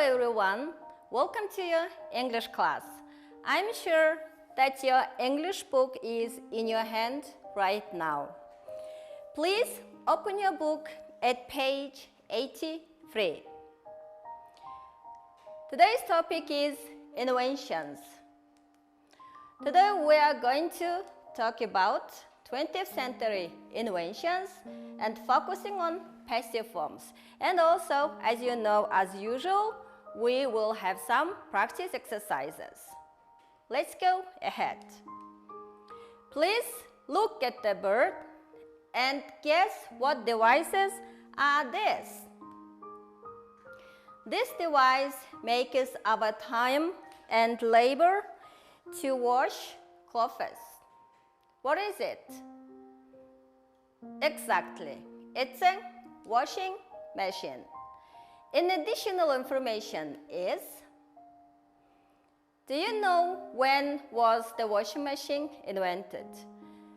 everyone, welcome to your English class. I'm sure that your English book is in your hand right now. Please open your book at page 83. Today's topic is inventions. Today we are going to talk about 20th century inventions and focusing on passive forms. And also, as you know, as usual, we will have some practice exercises. Let's go ahead. Please look at the bird and guess what devices are these. This device makes our time and labor to wash clothes. What is it? Exactly, it's a washing machine. In additional information is, do you know when was the washing machine invented?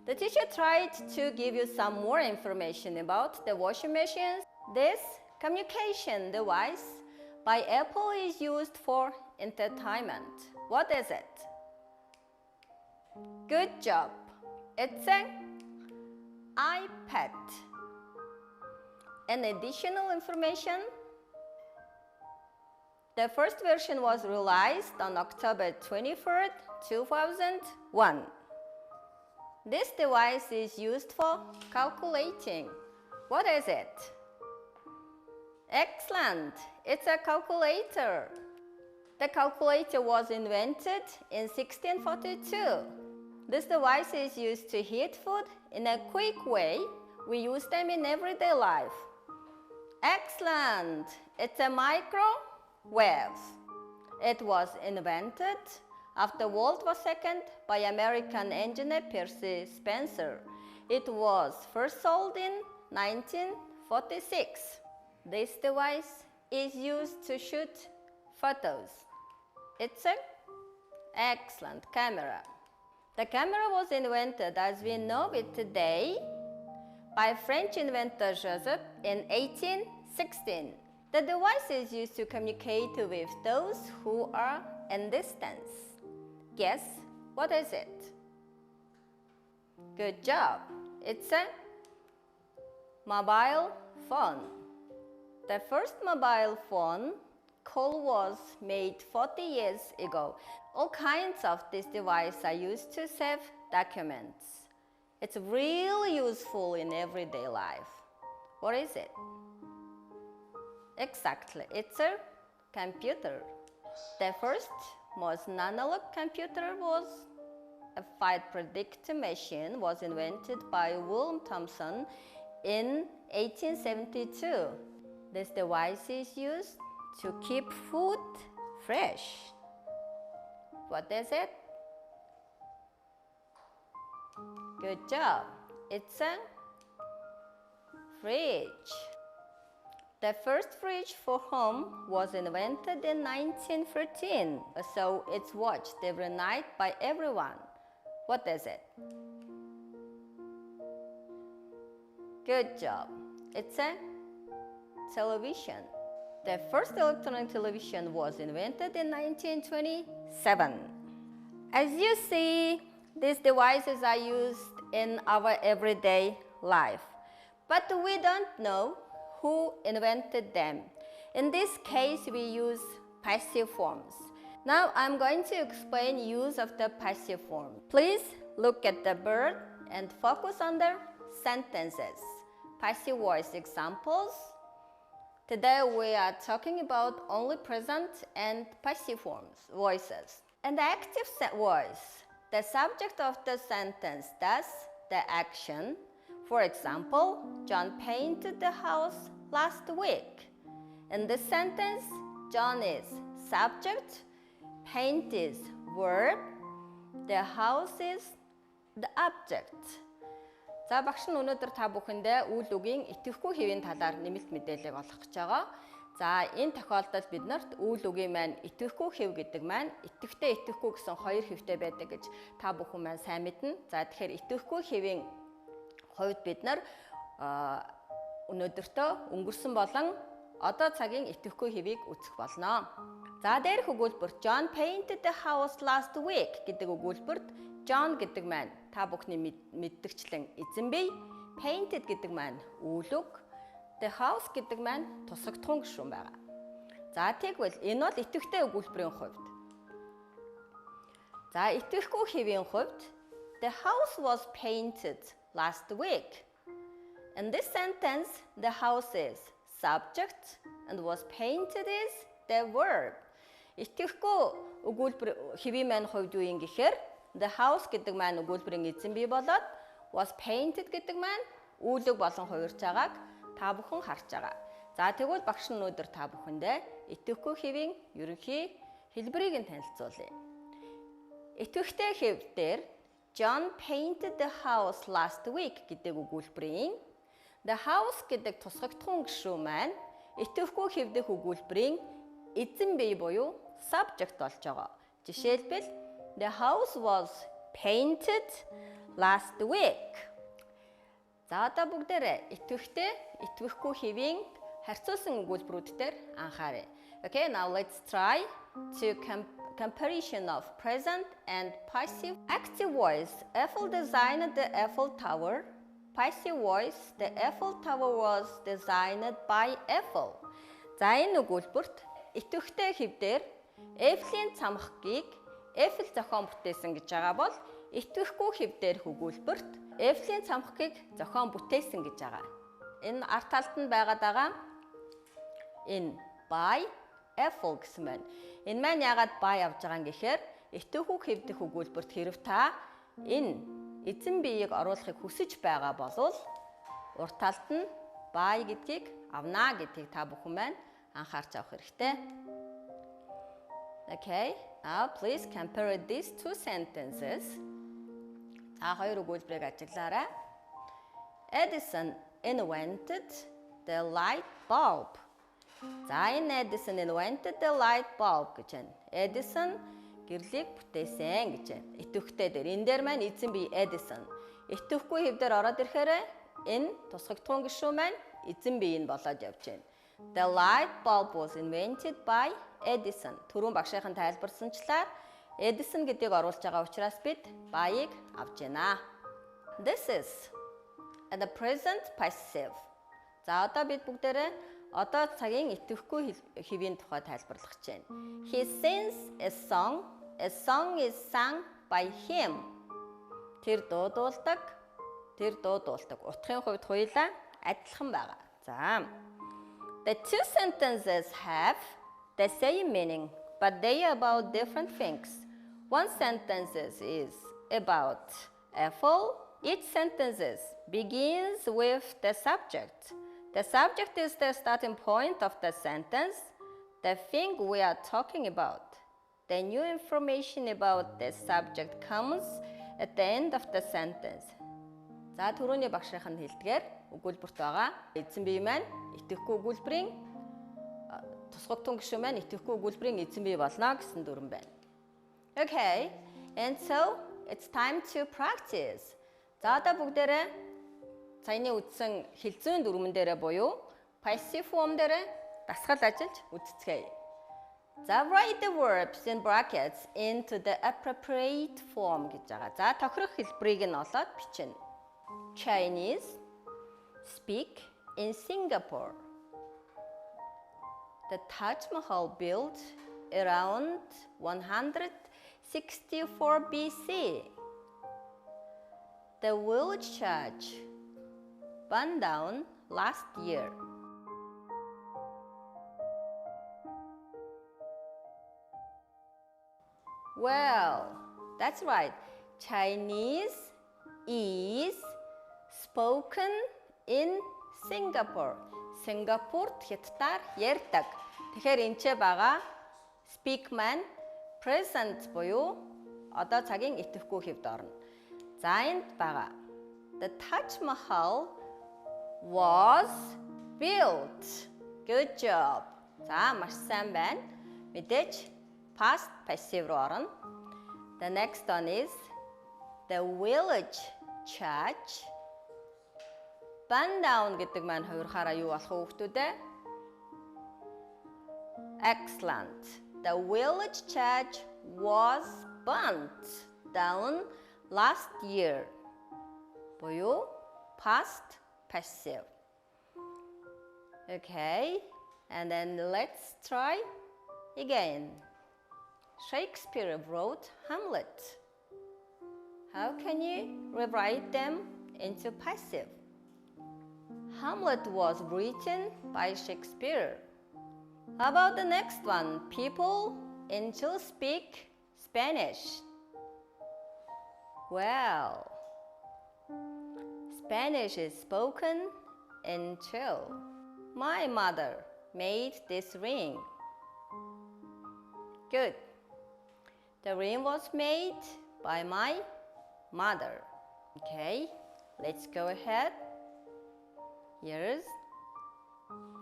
The teacher tried to give you some more information about the washing machines. This communication device by Apple is used for entertainment. What is it? Good job. It's an iPad. And additional information, the first version was released on October 23rd, 2001. This device is used for calculating. What is it? Excellent! It's a calculator. The calculator was invented in 1642. This device is used to heat food in a quick way. We use them in everyday life. Excellent! It's a microwave. It was invented after World War II by American engineer Percy Spencer. It was first sold in 1946. This device is used to shoot photos. It's an excellent camera. The camera was invented as we know it today by French inventor Joseph in 1816. The device is used to communicate with those who are in distance. Guess what is it? Good job. It's a mobile phone. The first mobile phone call was made 40 years ago. All kinds of this device are used to save documents. It's really useful in everyday life. What is it? Exactly, it's a computer. The first most analog computer was a fight predict machine was invented by William Thomson in 1872. This device is used to keep food fresh. What is it? Good job. It's a fridge. The first fridge for home was invented in 1913, so it's watched every night by everyone. What is it? Good job. It's a television. The first electronic television was invented in 1927. As you see, these devices are used in our everyday life, but we don't know who invented them. In this case, we use passive forms. Now I'm going to explain use of the passive form. Please look at the bird and focus on the sentences. Passive voice examples. Today we are talking about only present and passive forms, voices. And the active voice, the subject of the sentence does the action. For example, John painted the house last week. In this sentence, John is subject, paint is verb, the house is the object. За багш нь өнөөдөр та бүхэндээ үйл үгийн итгэвгүй хэвийн талаар нэмэлт мэдээлэл олгох гэж байгаа. За энэ тохиолдолд бид нарт үйл үгийн маань итгэвгүй хэв гэдэг маань итгэвтэй итгэхгүй гэсэн хоёр хэвтэй байдаг гэж та бүхэн маань сайн мэднэ. За тэгэхээр итгэвгүй хэвийн хувьд бид нар өнөөдөртөө өнгөрсөн болон одоо цагийн итгэхгүй хэвийг үүсгэх болно. За дээрх өгүүлбэр John painted the house last week гэдэг өгүүлбэрт John гэдэг маань та бүхний мэддэгчлэн эзэн бий, painted гэдэг маань үүлэг, the house гэдэг маань тусагдхуун гишүүн байгаа. За тэгвэл энэ бол итгэвтэй өгүүлбэрийн хувьд. За итгэхгүй хэвийн хувьд the house was painted last week. In this sentence, the house is subject and was painted is the verb. Итгэхгүй өгүүлбэр хэвийн маань хувьд юу юм гэхээр the house гэдэг маань өгүүлбэрийн эзэн бий болоод was painted гэдэг маань үүлэг болон хувирч байгааг та бүхэн харж байгаа. За тэгвэл багш нь өнөөдөр та бүхэндээ итгэхгүй хэвийн ерөнхий хэлбэрийг нь танилцуулъя. Итгэвтэй хэвдэр John painted the house last week гэдэг өгүүлбэрийн the house гэдэг тусгагдхуун гишүүн маань итгэвгүй хэвдэх өгүүлбэрийн эзэн бий буюу subject болж байгаа. Жишээлбэл the house was painted last week. За одоо бүгдээрээ итгэвтэй, итгэхгүй хэвийн харьцуулсан өгүүлбэрүүд дээр анхаарай. Okay, now let's try to comparison of present and passive. Active voice, Eiffel designed the Eiffel Tower. Passive voice, the Eiffel Tower was designed by Eiffel. За энэ өгүүлбэрт итгэвтэй хэвдэр Eiffel-ийн цамхгийг Eiffel зохион бүтээсэн гэж байгаа бол итгэхгүй хэвдэрх өгүүлбэрт Eiffel-ийн цамхгийг зохион бүтээсэн гэж байгаа. Энэ арт талд нь байгаад байгаа энэ by Eiffel гэсэн байна. Энэ маань яагаад by авж байгаа юм гэхээр итгэхгүй хэвдэх өгүүлбэрт хэрв та энэ эзэн биеийг оруулахыг хүсэж байгаа бол урт талд нь by гэдгийг авна гэдгийг та бүхэн маань анхаарч авах хэрэгтэй. Okay, now please compare these two sentences. За хоёр өгүүлбэрийг ажиглаарай. Edison invented the light bulb. За энэ Edison invented the light bulb гэж байна. Edison гэрлийг бүтээсэн гэж байна. Итгэвтэй дээр. Энэ дээр маань эзэн бий Edison. Итгэхгүй хэвдэр ороод ирэхээр энэ тусгагдхуун гишүүн маань эзэн бий нь болоод явж байна. The light bulb was invented by Edison. Түрүүн багшийн тайлбарсанчлаар Edison гэдгийг оруулж байгаа учраас бид by-ыг авж байна. This is the present passive. За одоо бид бүгдээрээ одоо цагийн итгэхгүй хэвийн тухай тайлбарлах гэж байна. He sings a song. A song is sung by him. Тэр дуудуулдаг. Утгын хувьд хоёулаа адилхан байгаа. За. The two sentences have the same meaning, but they are about different things. One sentence is about Eiffel. Each sentence begins with the subject. The subject is the starting point of the sentence, the thing we are talking about. The new information about the subject comes at the end of the sentence. За түрүүний багшийн хэлдгээр өгүүлбэрт байгаа. Эзэн бий маань итгэхгүй өгүүлбэрийн тусгагдсан гишүүн маань итгэхгүй өгүүлбэрийн эзэн бий болно гэсэн дүрэн байна. Okay, and so it's time to practice. За одоо бүгдээрээ саяны үздсэн хэлцүүн дүрмэн дээрээ буюу passive form дээрээ дасгал ажиллаж үзцгээе. За write the verbs in brackets into the appropriate form гэж байгаа. За тохирох хэлбэрийг нь олоод бичнэ. Chinese speak in Singapore. The Taj Mahal built around 164 BC. The village church burned down last year. Well, that's right. Chinese is spoken in Singapore. Сингапурт хятадаар ярьдаг. Тэгэхээр энэ ч байгаа speak man present буюу одоо цагийн итгэхгүй хэвд орно. За энд байгаа. The Taj Mahal was built. Good job. За маш сайн байна. Мэдээж past passive руу орно. The next one is the village church burned down гэдэг маань хувирахаараа юу болох вэ хүүхдүүдээ? Excellent. The village church was burnt down last year. 보유, past, passive. Okay, and then let's try again. Shakespeare wrote Hamlet. How can you rewrite them into passive? Hamlet was written by Shakespeare. How about the next one? People in Chile speak Spanish. Well, Spanish is spoken in Chile. My mother made this ring. Good. The ring was made by my mother. Okay, let's go ahead. Here's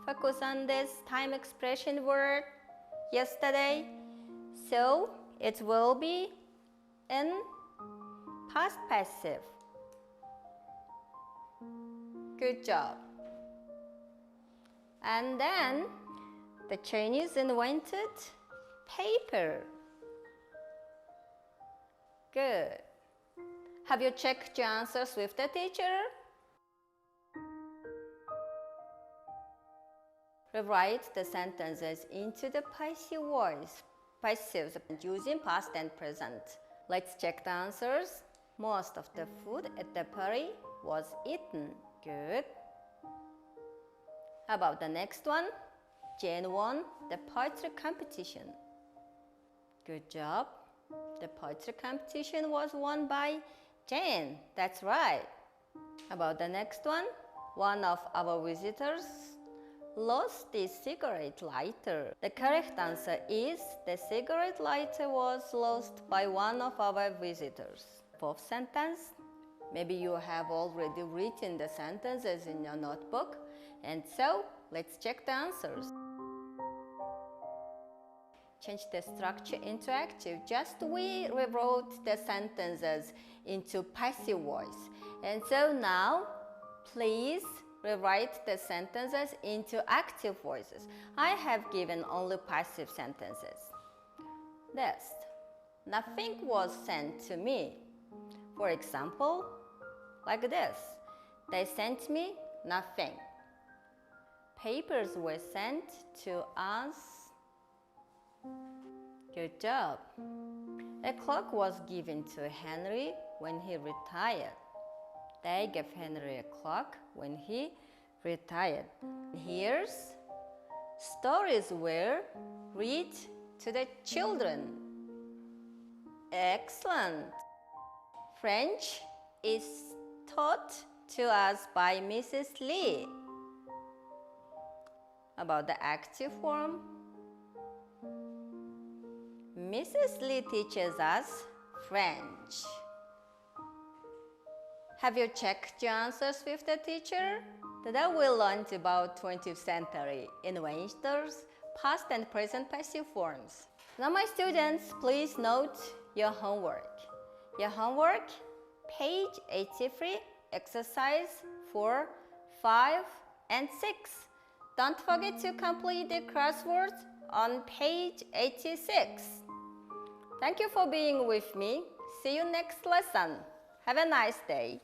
focus on this time expression word yesterday. So it will be in past passive. Good job. And then the Chinese invented paper. Good. Have you checked your answers with the teacher? Rewrite the sentences into the passive voice, passives using past and present. Let's check the answers. Most of the food at the party was eaten. Good. How about the next one? Jane won the poetry competition. Good job. The poetry competition was won by Jane. That's right. How about the next one? One of our visitors lost the cigarette lighter. The correct answer is the cigarette lighter was lost by one of our visitors. Fourth sentence. Maybe you have already written the sentences in your notebook. And so, let's check the answers. Change the structure into active. Just we rewrote the sentences into passive voice. And so now, please rewrite the sentences into active voices. I have given only passive sentences. Next, nothing was sent to me. For example, like this. They sent me nothing. Papers were sent to us. Good job. A clock was given to Henry when he retired. They gave Henry a clock when he retired. Here's stories were read to the children. Excellent. French is taught to us by Mrs. Lee. About the active form, Mrs. Lee teaches us French. Have you checked your answers with the teacher? Today we learned about 20th century inventors, past and present passive forms. Now my students, please note your homework. Your homework, page 83, exercise 4, 5, and 6. Don't forget to complete the crosswords on page 86. Thank you for being with me. See you next lesson. Have a nice day.